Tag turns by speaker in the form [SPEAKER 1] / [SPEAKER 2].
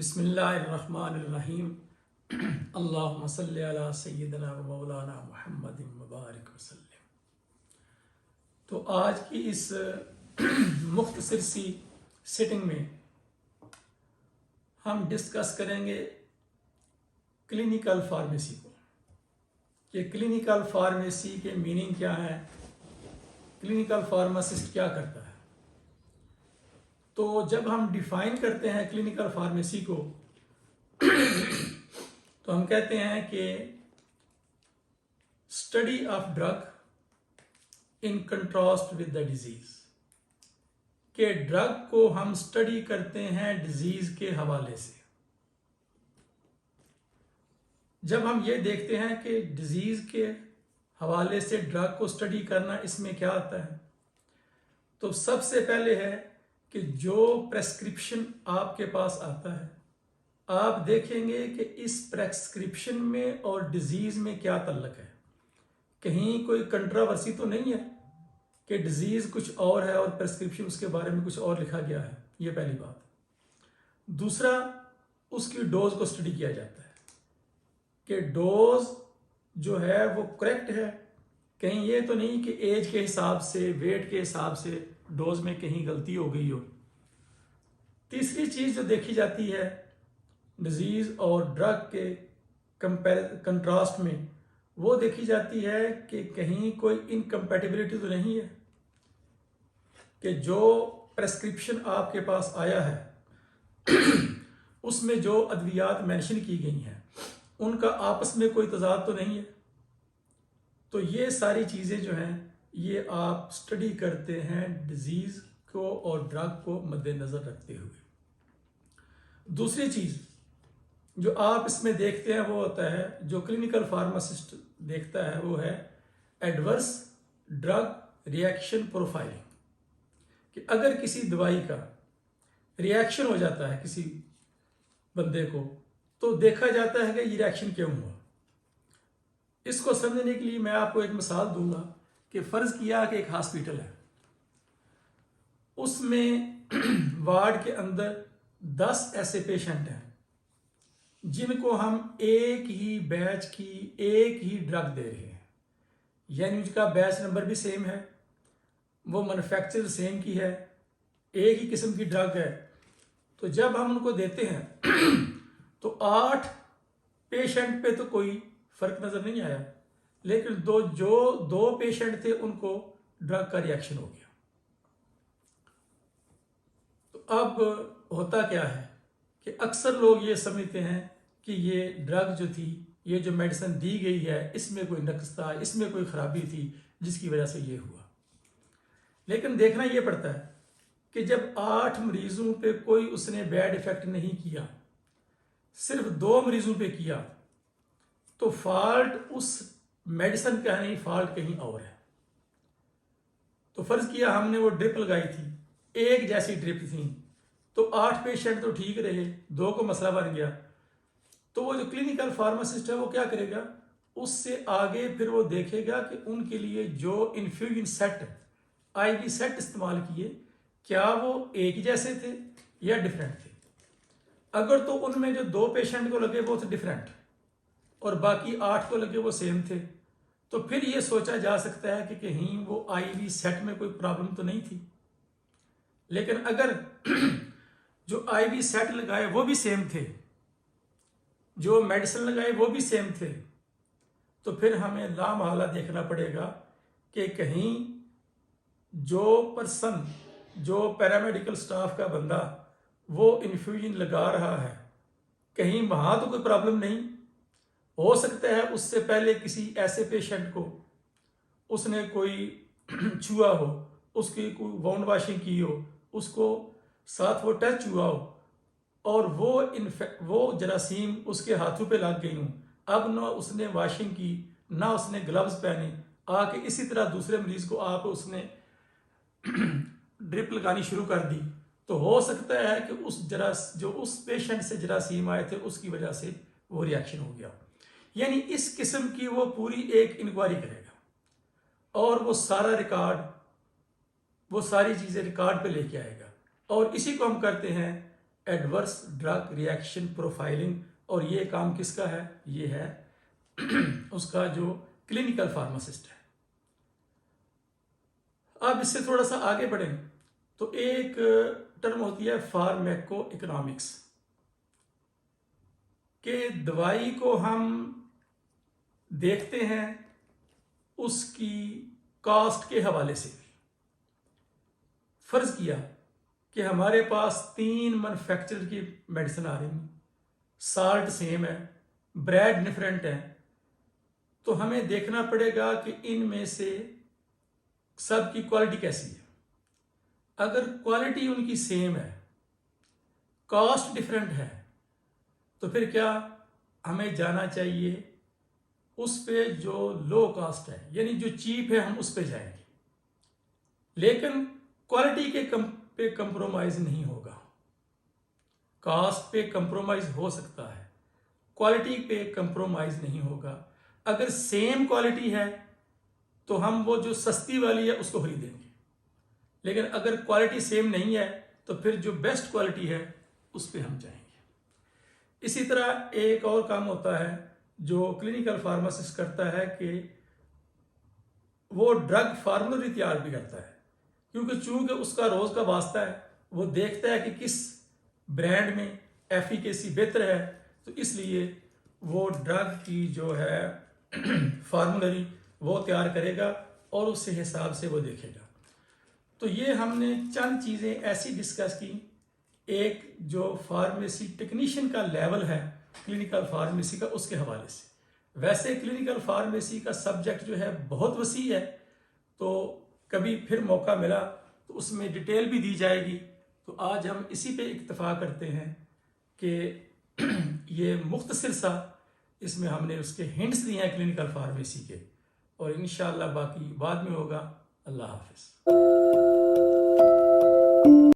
[SPEAKER 1] बिस्मिल्लाहिर्रहमानिर्रहीम। अल्लाहुम्मा सल्लि अला सय्यिदिना व मौलाना मुहम्मदिन मुबारक वसल्लम। तो आज की इस मुख्तसर सी सिटिंग में हम डिस्कस करेंगे क्लिनिकल फार्मेसी को, कि क्लिनिकल फार्मेसी के मीनिंग क्या है, क्लिनिकल फार्मासिस्ट क्या करता है। तो जब हम डिफाइन करते हैं क्लिनिकल फार्मेसी को तो हम कहते हैं कि study of drug in contrast with the disease, के ड्रग को हम स्टडी करते हैं डिजीज के हवाले से। जब हम ये देखते हैं कि डिजीज के हवाले से ड्रग को स्टडी करना, इसमें क्या आता है, तो सबसे पहले है कि जो प्रेस्क्रिप्शन आपके पास आता है, आप देखेंगे कि इस प्रेस्क्रिप्शन में और डिजीज में क्या तल्लक है। कहीं कोई कंट्रावर्सी तो नहीं है कि डिजीज कुछ और है और प्रेस्क्रिप्शन उसके बारे में कुछ और लिखा गया है। ये पहली बात। दूसरा, उसकी डोज को स्टडी किया जाता है कि डोज जो है वो करेक्ट है। कहीं ये तो नहीं कि एज के हिसाब से, वेट के हिसाब से डोज में कहीं गलती हो गई हो। तीसरी चीज जो देखी जाती है डिजीज और ड्रग के कंट्रास्ट में, वो देखी जाती है कि कहीं कोई इनकम्पैटिबिलिटी तो नहीं है, कि जो प्रेस्क्रिप्शन आपके पास आया है उसमें जो अद्वियात मेंशन की गई हैं उनका आपस में कोई तजाद तो नहीं है। तो ये सारी चीज़ें जो हैं ये आप स्टडी करते हैं डिजीज को और ड्रग को मद्देनजर रखते हुए। दूसरी चीज़ जो आप इसमें देखते हैं वो होता है, जो क्लिनिकल फार्मासिस्ट देखता है, वो है एडवर्स ड्रग रिएक्शन प्रोफाइलिंग, कि अगर किसी दवाई का रिएक्शन हो जाता है किसी बंदे को, तो देखा जाता है कि ये रिएक्शन क्यों हुआ। इसको समझने के लिए मैं आपको एक मिसाल दूंगा कि फर्ज किया कि एक हॉस्पिटल है, उसमें वार्ड के अंदर 10 ऐसे पेशेंट हैं जिनको हम एक ही बैच की एक ही ड्रग दे रहे हैं, यानी उनका बैच नंबर भी सेम है, वो मैन्युफैक्चर सेम की है, एक ही किस्म की ड्रग है। तो जब हम उनको देते हैं तो 8 पेशेंट पे तो कोई फर्क नजर नहीं आया, लेकिन दो पेशेंट थे उनको ड्रग का रिएक्शन हो गया। तो अब होता क्या है कि अक्सर लोग ये समझते हैं कि ये ड्रग जो थी, ये जो मेडिसिन दी गई है, इसमें कोई नक्स था, इसमें कोई खराबी थी जिसकी वजह से ये हुआ। लेकिन देखना ये पड़ता है कि जब 8 मरीजों पे कोई उसने बैड इफेक्ट नहीं किया, सिर्फ 2 मरीजों पे किया, तो फॉल्ट उस मेडिसिन का नहीं, फॉल्ट कहीं और है। तो फर्ज किया हमने वो ड्रिप लगाई थी, एक जैसी ड्रिप थी, तो 8 पेशेंट तो ठीक रहे, 2 को मसला बन गया। तो वो जो क्लिनिकल फार्मासिस्ट है वो क्या करेगा, उससे आगे फिर वो देखेगा कि उनके लिए जो इन्फ्यूजन सेट, IV सेट इस्तेमाल किए, क्या वो एक ही जैसे थे या डिफरेंट थे। अगर तो उनमें जो 2 पेशेंट को लगे वो थे डिफरेंट और बाकी 8 को लगे वो सेम थे, तो फिर ये सोचा जा सकता है कि कहीं वो IV सेट में कोई प्रॉब्लम तो नहीं थी। लेकिन अगर जो IV सेट लगाए वो भी सेम थे, जो मेडिसिन लगाए वो भी सेम थे, तो फिर हमें लामहला देखना पड़ेगा कि कहीं जो पर्सन, जो पैरामेडिकल स्टाफ का बंदा वो इन्फ्यूजन लगा रहा है, कहीं वहां तो कोई प्रॉब्लम नहीं हो सकता है। उससे पहले किसी ऐसे पेशेंट को उसने कोई छुआ हो, उसकी कोई वाउंड वाशिंग की हो, उसको साथ वो टच हुआ हो और वो जरासीम उसके हाथों पे लग गई हूं, अब ना उसने वाशिंग की, ना उसने ग्लव्स पहने, आके इसी तरह दूसरे मरीज को आप उसने ड्रिप लगानी शुरू कर दी, तो हो सकता है कि उस पेशेंट से जरासीम आए थे उसकी वजह से वो रिएक्शन हो गया। यानी इस किस्म की वो पूरी एक इंक्वायरी करेगा और वो सारा रिकॉर्ड, वो सारी चीजें रिकॉर्ड पे लेके आएगा। और इसी को हम करते हैं एडवर्स ड्रग रिएक्शन प्रोफाइलिंग, और ये काम किसका है? ये है उसका जो क्लिनिकल फार्मासिस्ट है। अब इससे थोड़ा सा आगे बढ़ें तो एक टर्म होती है फार्मेको इकोनॉमिक्स, कि दवाई को हम देखते हैं उसकी कॉस्ट के हवाले से। फर्ज किया कि हमारे पास 3 मैन्युफैक्चरर की मेडिसिन आ रही हैं, साल्ट सेम है, ब्रेड डिफरेंट है, तो हमें देखना पड़ेगा कि इनमें से सब की क्वालिटी कैसी है। अगर क्वालिटी उनकी सेम है, कॉस्ट डिफरेंट है, तो फिर क्या हमें जाना चाहिए उस पे जो लो कॉस्ट है, यानी जो चीप है, हम उस पे जाएंगे। लेकिन क्वालिटी के पे कंप्रोमाइज नहीं होगा। कॉस्ट पे कंप्रोमाइज हो सकता है, क्वालिटी पे कंप्रोमाइज नहीं होगा। अगर सेम क्वालिटी है तो हम वो जो सस्ती वाली है उसको खरीदेंगे, लेकिन अगर क्वालिटी सेम नहीं है तो फिर जो बेस्ट क्वालिटी है उस पर हम जाएंगे। इसी तरह एक और काम होता है जो क्लिनिकल फार्मासिस्ट करता है कि वो ड्रग फार्मूलरी तैयार भी करता है, क्योंकि चूंकि उसका रोज का वास्ता है, वो देखता है कि किस ब्रांड में एफिकेसी बेहतर है, तो इसलिए वो ड्रग की जो है फार्मूलरी वो तैयार करेगा और उस हिसाब से वो देखेगा। तो ये हमने चंद चीज़ें ऐसी डिस्कस की, एक जो फार्मेसी टेक्नीशियन का लेवल है क्लिनिकल फार्मेसी का, उसके हवाले से। वैसे क्लिनिकल फार्मेसी का सब्जेक्ट जो है बहुत वसी है, तो कभी फिर मौका मिला तो उसमें डिटेल भी दी जाएगी। तो आज हम इसी पे इक्तफा करते हैं कि ये मुख्तसर सा इसमें हमने उसके हिंट्स दिए हैं क्लिनिकल फार्मेसी के, और इंशाअल्लाह बाकी बाद में होगा। अल्लाह हाफिज़।